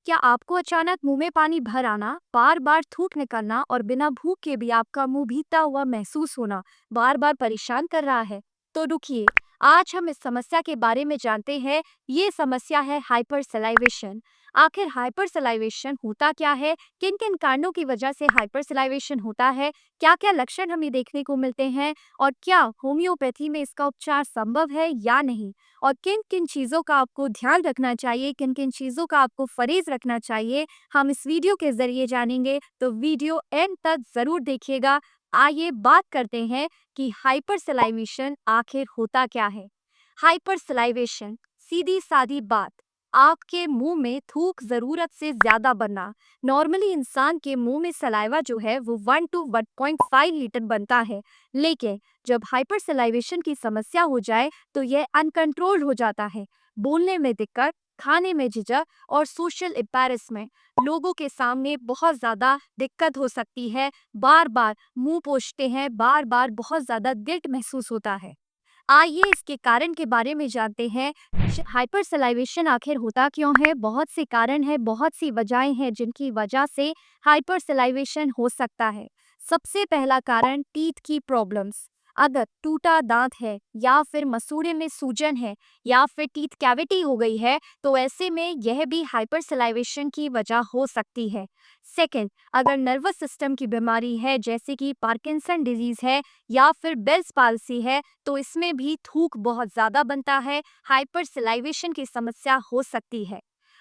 क्या आपको अचानक मुंह में पानी भर आना, बार बार थूक निकलना और बिना भूख के भी आपका मुंह भीगता हुआ महसूस होना बार बार परेशान कर रहा है? तो रुकिए, आज हम इस समस्या के बारे में जानते हैं। ये समस्या है हाइपर सलाइवेशन। आखिर हाइपर सलाइवेशन होता क्या है? किन किन कारणों की वजह से हाइपर सलाइवेशन होता है? क्या क्या लक्षण हमें देखने को मिलते हैं? और क्या होम्योपैथी में इसका उपचार संभव है या नहीं? और किन किन चीज़ों का आपको ध्यान रखना चाहिए, किन किन चीज़ों का आपको फरेज रखना चाहिए, हम इस वीडियो के ज़रिए जानेंगे। तो वीडियो एंड तक ज़रूर देखिएगा। आइए बात करते हैं कि हाइपर सलाइवेशन आखिर होता क्या है। हाइपर सलाइवेशन, सीधी सादी बात, आपके मुंह में थूक ज़रूरत से ज़्यादा बनना। नॉर्मली इंसान के मुंह में सलाइवा जो है वो 1 to 1.5 लीटर बनता है, लेकिन जब हाइपर सलाइवेशन की समस्या हो जाए तो यह अनकंट्रोल्ड हो जाता है। बोलने में दिक्कत, खाने में झिझक और सोशल एम्बैरेसमेंट, लोगों के सामने बहुत ज़्यादा दिक्कत हो सकती है। बार बार मुंह पोंछते हैं, बार बार बहुत ज़्यादा गिल्ट महसूस होता है। आइए इसके कारण के बारे में जानते हैं। हाइपर सलाइवेशन आखिर होता क्यों है? बहुत से कारण हैं, बहुत सी वजहें हैं जिनकी वजह से हाइपर सलाइवेशन हो सकता है। सबसे पहला कारण टीथ की प्रॉब्लम्स। अगर टूटा दांत है या फिर मसूड़े में सूजन है या फिर टीथ कैविटी हो गई है तो ऐसे में यह भी हाइपर सलाइवेशन की वजह हो सकती है। सेकंड, अगर नर्वस सिस्टम की बीमारी है जैसे कि पार्किंसन डिजीज है या फिर बेल्स पाल्सी है तो इसमें भी थूक बहुत ज़्यादा बनता है, हाइपर सलाइवेशन की समस्या हो सकती है।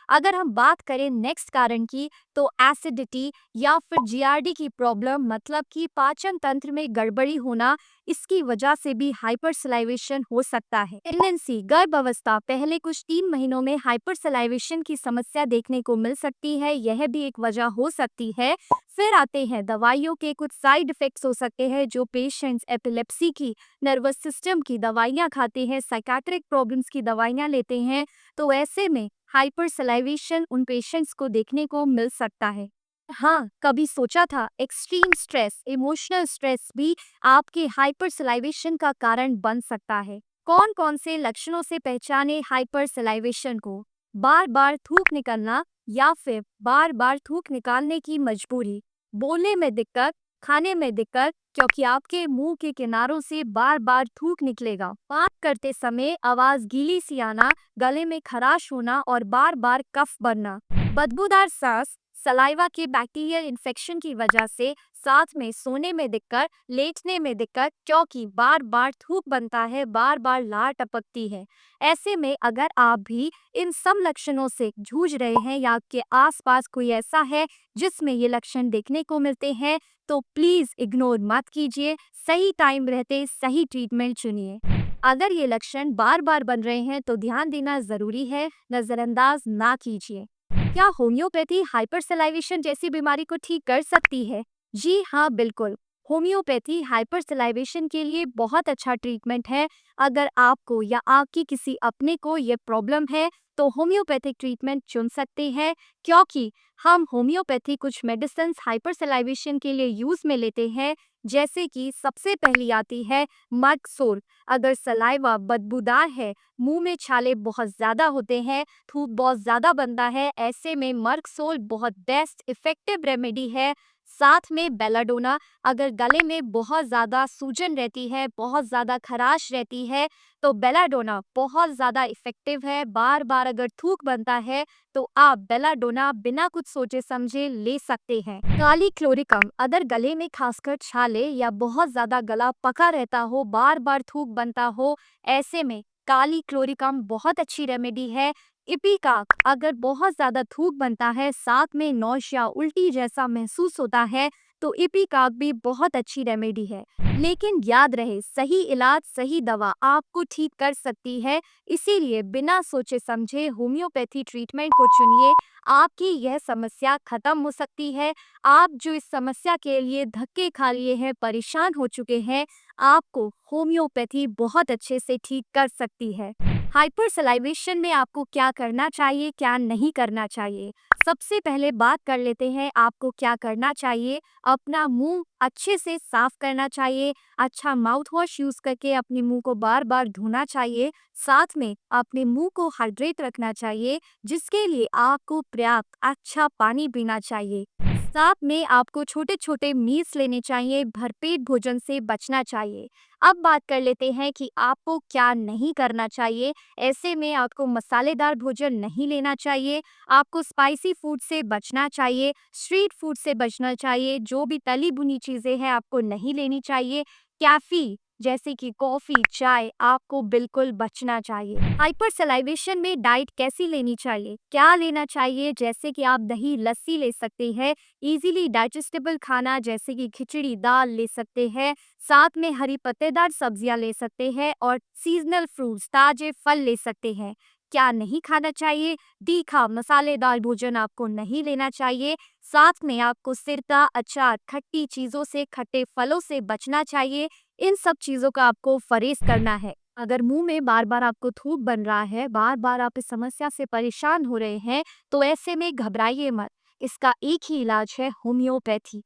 अगर हम बात करें नेक्स्ट कारण की तो एसिडिटी या फिर जीआरडी की प्रॉब्लम, मतलब कि पाचन तंत्र में गड़बड़ी होना, इसकी वजह से भी हाइपर सलाइवेशन हो सकता है। प्रेगनेंसी, गर्भ अवस्था, पहले कुछ 3 महीनों में हाइपर सलाइवेशन की समस्या देखने को मिल सकती है, यह भी एक वजह हो सकती है। फिर आते हैं दवाइयों के कुछ साइड इफेक्ट्स हो सकते हैं जो पेशेंट्स एपिलेप्सी की, नर्वस सिस्टम की दवाइयाँ खाते हैं, साइकाट्रिक प्रॉब्लम्स की दवाइयाँ लेते हैं, तो ऐसे में हाइपर सलाइवेशन उन पेशेंट्स को देखने को मिल सकता है। हाँ, कभी सोचा था एक्सट्रीम स्ट्रेस, इमोशनल स्ट्रेस भी आपके हाइपर सलाइवेशन का कारण बन सकता है। कौन कौन से लक्षणों से पहचाने हाइपर सलाइवेशन को? बार बार थूक निकलना या फिर बार बार थूक निकालने की मजबूरी, बोलने में दिक्कत, खाने में दिक्कत क्योंकि आपके मुंह के किनारों से बार बार थूक निकलेगा, बात करते समय आवाज गीली सी आना, गले में खराश होना और बार बार कफ बनना, बदबूदार सांस, सलाइवा के बैक्टीरियल इन्फेक्शन की वजह से, साथ में सोने में दिक्कत, लेटने में दिक्कत क्योंकि बार बार थूक बनता है, बार बार लार टपकती है। ऐसे में अगर आप भी इन सब लक्षणों से जूझ रहे हैं या आपके आसपास कोई ऐसा है जिसमें ये लक्षण देखने को मिलते हैं तो प्लीज इग्नोर मत कीजिए, सही टाइम रहते सही ट्रीटमेंट चुनिए। अगर ये लक्षण बार बार बन रहे हैं तो ध्यान देना जरूरी है, नजरअंदाज ना कीजिए। क्या होम्योपैथी हाइपर सलाइवेशन जैसी बीमारी को ठीक कर सकती है? जी हाँ, बिल्कुल। होम्योपैथी हाइपर सलाइवेशन के लिए बहुत अच्छा ट्रीटमेंट है। अगर आपको या आपकी किसी अपने को ये प्रॉब्लम है तो होम्योपैथिक ट्रीटमेंट चुन सकते हैं, क्योंकि हम होम्योपैथी कुछ मेडिसिन हाइपर सलाइवेशन के लिए यूज में लेते हैं। जैसे कि सबसे पहली आती है मर्कसोल। अगर सलाइवा बदबूदार है, मुंह में छाले बहुत ज़्यादा होते हैं, थूक बहुत ज़्यादा बनता है, ऐसे में मर्कसोल बहुत बेस्ट इफेक्टिव रेमेडी है। साथ में बेलाडोना, अगर गले में बहुत ज़्यादा सूजन रहती है, बहुत ज़्यादा खराश रहती है तो बेलाडोना बहुत ज़्यादा इफेक्टिव है। बार बार अगर थूक बनता है तो आप बेलाडोना बिना कुछ सोचे समझे ले सकते हैं। काली क्लोरिकम, अगर गले में खासकर छाले या बहुत ज़्यादा गला पका रहता हो, बार बार थूक बनता हो, ऐसे में काली क्लोरिकम बहुत अच्छी रेमेडी है। इपिकाक, अगर बहुत ज़्यादा थूक बनता है, साथ में नौशिया उल्टी जैसा महसूस होता है तो इपिकाक भी बहुत अच्छी रेमेडी है। लेकिन याद रहे, सही इलाज सही दवा आपको ठीक कर सकती है, इसीलिए बिना सोचे समझे होम्योपैथी ट्रीटमेंट को चुनिए। आपकी यह समस्या खत्म हो सकती है। आप जो इस समस्या के लिए धक्के खा लिए हैं, परेशान हो चुके हैं, आपको होम्योपैथी बहुत अच्छे से ठीक कर सकती है। हाइपर सलाइवेशन में आपको क्या करना चाहिए, क्या नहीं करना चाहिए। सबसे पहले बात कर लेते हैं आपको क्या करना चाहिए। अपना मुंह अच्छे से साफ करना चाहिए। अच्छा माउथ वॉश यूज करके अपने मुंह को बार बार धोना चाहिए। साथ में अपने मुंह को हाइड्रेट रखना चाहिए, जिसके लिए आपको पर्याप्त अच्छा पानी पीना चाहिए। साथ में आपको छोटे छोटे मील्स लेने चाहिए, भरपेट भोजन से बचना चाहिए। अब बात कर लेते हैं कि आपको क्या नहीं करना चाहिए। ऐसे में आपको मसालेदार भोजन नहीं लेना चाहिए। आपको स्पाइसी फूड से बचना चाहिए, स्ट्रीट फूड से बचना चाहिए। जो भी तली भुनी चीज़ें हैं आपको नहीं लेनी चाहिए। कैफ़ी जैसे कि कॉफ़ी, चाय आपको बिल्कुल बचना चाहिए। हाइपर सलाइवेशन में डाइट कैसी लेनी चाहिए, क्या लेना चाहिए, जैसे कि आप दही, लस्सी ले सकते हैं। इजीली डाइजेस्टेबल खाना जैसे कि खिचड़ी, दाल ले सकते हैं। साथ में हरी पत्तेदार सब्जियां ले सकते हैं और सीजनल फ्रूट्स, ताजे फल ले सकते हैं। क्या नहीं खाना चाहिए, तीखा मसालेदार भोजन आपको नहीं लेना चाहिए। साथ में आपको सिरका, अचार, खट्टी चीज़ों से, खट्टे फलों से बचना चाहिए। इन सब चीज़ों का आपको परहेज करना है। अगर मुंह में बार बार आपको थूक बन रहा है, बार बार आप इस समस्या से परेशान हो रहे हैं, तो ऐसे में घबराइए मत। इसका एक ही इलाज है, होम्योपैथी।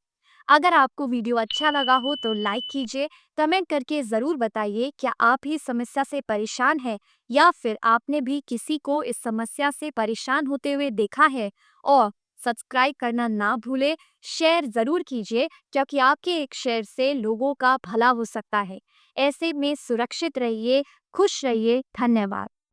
अगर आपको वीडियो अच्छा लगा हो तो लाइक कीजिए, कमेंट करके ज़रूर बताइए क्या आप ही समस्या से परेशान हैं या फिर आपने भी किसी को इस समस्या से परेशान होते हुए देखा है। और सब्सक्राइब करना ना भूलें, शेयर ज़रूर कीजिए, क्योंकि आपके एक शेयर से लोगों का भला हो सकता है। ऐसे में सुरक्षित रहिए, खुश रहिए। धन्यवाद।